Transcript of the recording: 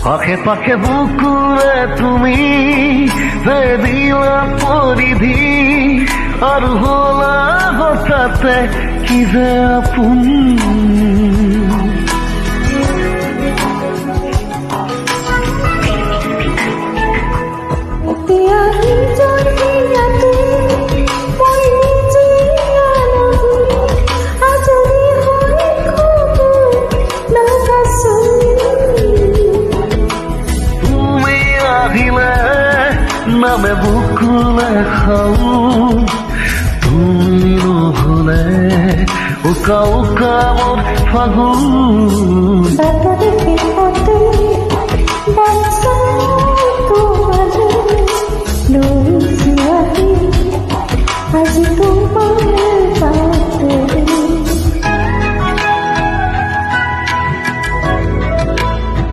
পাখে পাখে বুকুৰে তুমি দিলা পৰিধি আৰু হলা হঠাতে কি যে আপোন নামে বুকুলে খাওঁ তুমি নহলে উকা উকা মোৰ ফাগুন